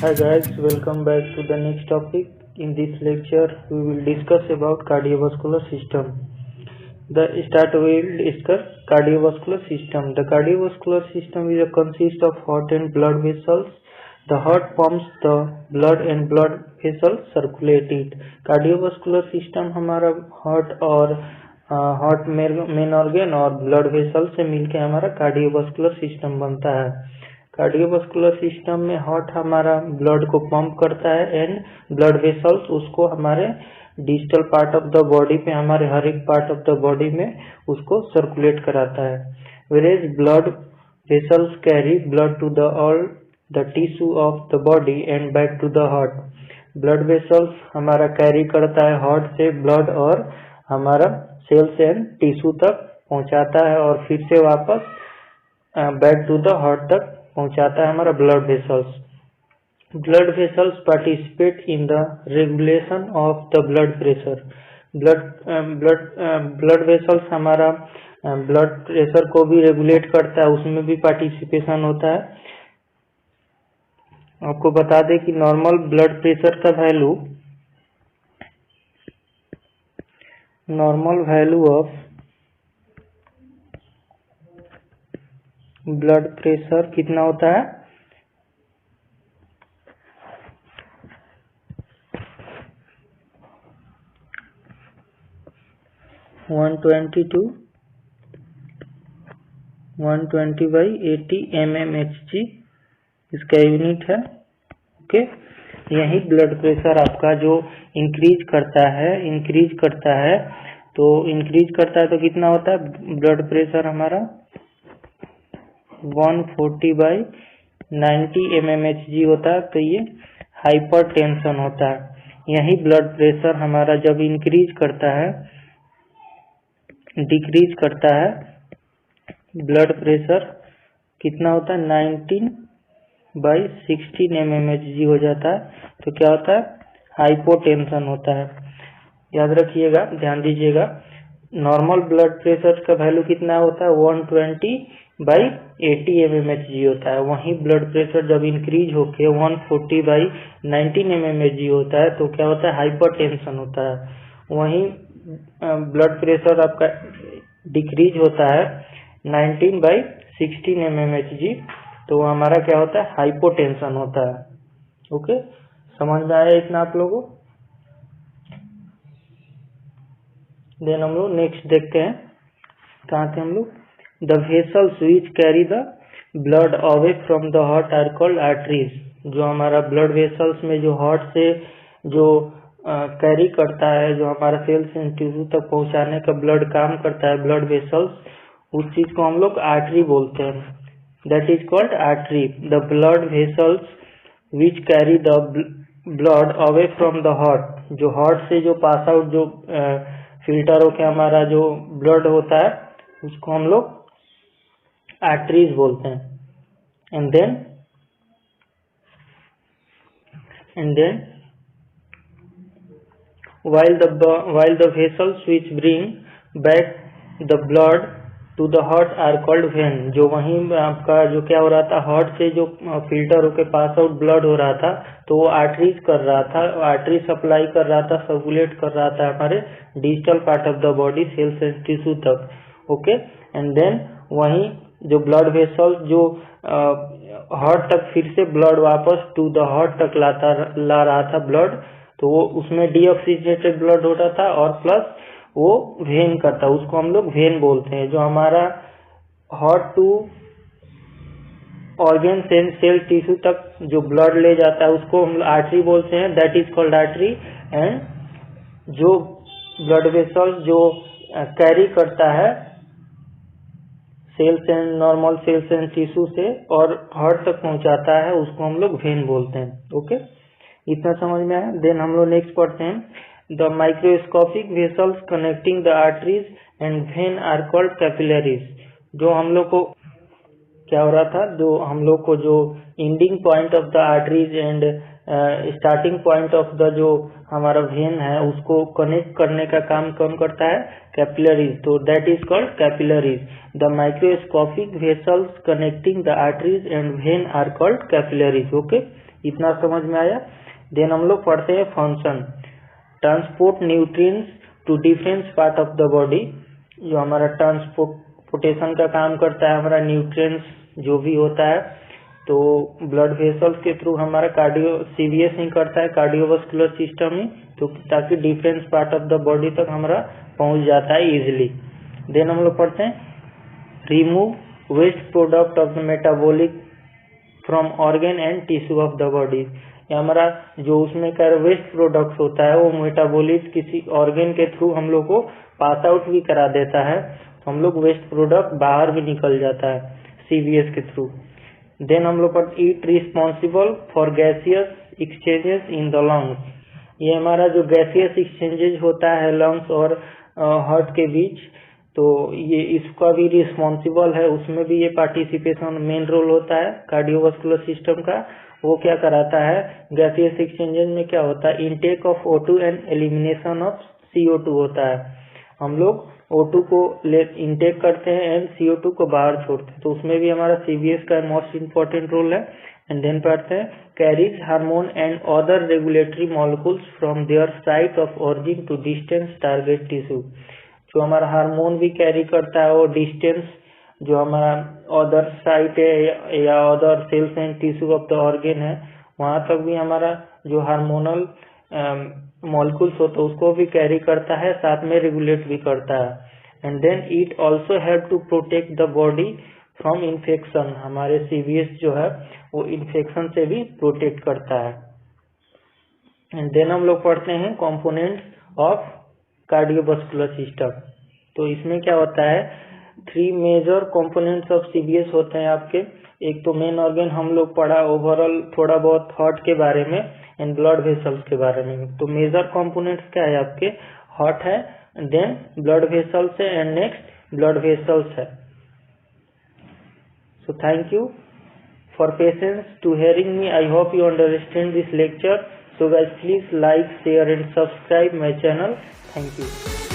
Hi guys, welcome back to the next topic. In this lecture, we will discuss about cardiovascular system. The start we will discuss cardiovascular system. The cardiovascular system is a consist of heart and blood vessels. The heart pumps the blood and blood vessels circulate it. cardiovascular system हमारा heart और heart main organ और blood vessel से मिलके हमारा cardiovascular system बनता है। Cardiovascular system में heart हमारा ब्लड को पंप करता है एंड ब्लड वेसल्स उसको हमारे digital part of the body पे हमारे हर एक पार्ट ऑफ द बॉडी में उसको सर्कुलेट कराता है। Whereas blood vessels carry blood to the all the tissue of the body and back to the heart. Blood vessels हमारा कैरी करता है हार्ट से ब्लड और हमारा सेल्स एंड टिश्यू तक पहुंचाता है और फिर से वापस बैक टू द हार्ट तक पहुंचाता है हमारा blood vessels. Blood vessels participate in the regulation of the blood pressure. Blood vessels हमारा ब्लड प्रेशर को भी रेगुलेट करता है, उसमें भी पार्टिसिपेशन होता है। आपको बता दें कि नॉर्मल ब्लड प्रेशर का वैल्यू ऑफ ब्लड प्रेशर कितना होता है? 120 to 120/80 mmHg इसका यूनिट है। ओके, यही ब्लड प्रेशर आपका जो इंक्रीज करता है तो कितना होता है ब्लड प्रेशर हमारा 140/90 mmHg होता है। तो ये हाइपरटेंशन होता है। यही ब्लड प्रेशर हमारा जब डिक्रीज करता है ब्लड प्रेशर कितना होता है 19/16 mmHg हो जाता है। तो क्या होता है हाइपोटेंशन होता है। याद रखिएगा, ध्यान दीजिएगा, नॉर्मल ब्लड प्रेशर का वैल्यू कितना होता है 120/80 mmHg होता है। वहीं ब्लड प्रेशर जब इंक्रीज होके 140/90 mmHg होता है तो क्या होता है हाइपरटेंशन होता है। वहीं ब्लड प्रेशर आपका डिक्रीज होता है 19/16 mmHg तो हमारा क्या होता है हाइपोटेंशन होता है। ओके, समझ में आया इतना आप लोगों? देन हम लोग नेक्स्ट देखते हैं, कहाँ थे हम लोग? The vessels which carry the blood away from the heart are called arteries. जो हमारा ब्लड वेसल्स में जो हार्ट से जो कैरी करता है, जो हमारा सेल्स एंड टिश्यू तक पहुंचाने का ब्लड काम करता है, ब्लड वेसल्स, उस चीज को हम लोग आर्टरी बोलते हैं। That is called artery. The blood vessels which carry the blood away from the heart, जो हार्ट से जो पास आउट जो फिल्टर होके हमारा जो ब्लड होता है उसको हम लोग आर्टरीज बोलते हैं। And then while the vessels which bring back the blood to the heart are called vein। जो वहीं आपका जो क्या हो रहा था हार्ट से जो फिल्टर होके पास आउट ब्लड हो रहा था तो वो आर्टरीज कर रहा था, आर्टरी सप्लाई कर रहा था, सर्कुलेट कर रहा था हमारे digital part of the body cells and tissue तक। ओके, एंड देन वहीं जो ब्लड वेसल्स जो हार्ट तक फिर से ब्लड वापस टू द हार्ट तक ला रहा था ब्लड, तो वो उसमें डीऑक्सीजनेटेड ब्लड होता था और प्लस वो वेन करता, उसको हम लोग वेन बोलते हैं। जो हमारा heart to organ cell tissue तक जो ब्लड ले जाता है उसको हम आर्टरी बोलते हैं। That is called artery. And जो ब्लड वेसल्स जो कैरी करता है नॉर्मल सेल्स एंड टिश्यू से और हार्ट तक पहुंचाता है उसको हम लोग वेन बोलते हैं। ओके, इतना समझ में आया? देन हम लोग नेक्स्ट पढ़ते हैं। The microscopic vessels connecting the arteries and vein are called capillaries. जो हम लोग को क्या हो रहा था, जो हम लोग को जो ending point of the arteries and starting point of the जो हमारा वेन है उसको कनेक्ट करने का काम कौन करता है? कैपिलरीज। तो that is called capillaries. The microscopic vessels connecting the arteries and vein are called capillaries. Okay, इतना समझ में आया। देन हम लोग पढ़ते हैं function. Transport nutrients to different part of the body, जो हमारा ट्रांसपोर्टेशन का काम करता है, हमारा न्यूट्रिएंट्स जो भी होता है, तो ब्लड वेसल्स के थ्रू हमारा कार्डियो सीवीएस ही करता है, कार्डियोवास्कुलर सिस्टम ही, तो ताकि different part of the body तक हमारा पहुंच जाता है इजिली। देन हम लोग पढ़ते हैं remove waste product of the metabolic from organ and tissue of the body. हमारा जो उसमें का वेस्ट प्रोडक्ट्स होता है वो मेटाबॉलिट किसी ऑर्गन के थ्रू हम लोग को पास आउट भी करा देता है, हम लोग वेस्ट प्रोडक्ट बाहर भी निकल जाता है सीवीएस के थ्रू। देन हम लोग पर it responsible for gaseous exchanges in the lungs. ये हमारा जो गैसियस एक्सचेंजेस होता है लंग्स और हार्ट के बीच, तो ये इसका भी रिस्पॉन्सिबल है, उसमें भी ये पार्टिसिपेशन मेन रोल होता है कार्डियोवास्कुलर सिस्टम का। वो क्या कराता है, गैसियस एक्सचेंजेस में क्या होता है, intake of O2 and elimination of CO2 होता है। हम लोग O2 को इनटेक करते हैं एंड CO2 को बाहर छोड़ते हैं, तो उसमें भी हमारा CVS का मोस्ट इम्पोर्टेंट रोल है। एंड देन पढ़ते हैं carries hormone and other regulatory molecules from their site of origin to distance target tissue. जो हमारा हार्मोन भी कैरी करता है, वो डिस्टेंस जो हमारा अदर साइट है या other sales and tissue of the organ है, वहां तक भी हमारा जो हार्मोनल मॉलिक्यूल्स होता है उसको भी कैरी करता है, साथ में रेगुलेट भी करता है। And then it also help to protect the body from infection. हमारे सीवीएस जो है वो इन्फेक्शन से भी प्रोटेक्ट करता है। एंड देन हम लोग पढ़ते हैं कंपोनेंट्स ऑफ कार्डियोवास्कुलर सिस्टम। तो इसमें क्या होता है, 3 मेजर कंपोनेंट्स ऑफ सीवीएस होते हैं आपके। एक तो मेन ऑर्गन हम लोग पढ़ा ओवरऑल थोड़ा बहुत हार्ट के बारे में एंड ब्लड वेसल्स के बारे में। तो मेजर कंपोनेंट्स क्या है आपके, हार्ट है, देन ब्लड वेसल्स है एंड नेक्स्ट ब्लड वेसल्स है। So thank you for patience to hearing me. I hope you understand this lecture. So guys, please like, share and subscribe my channel. Thank you.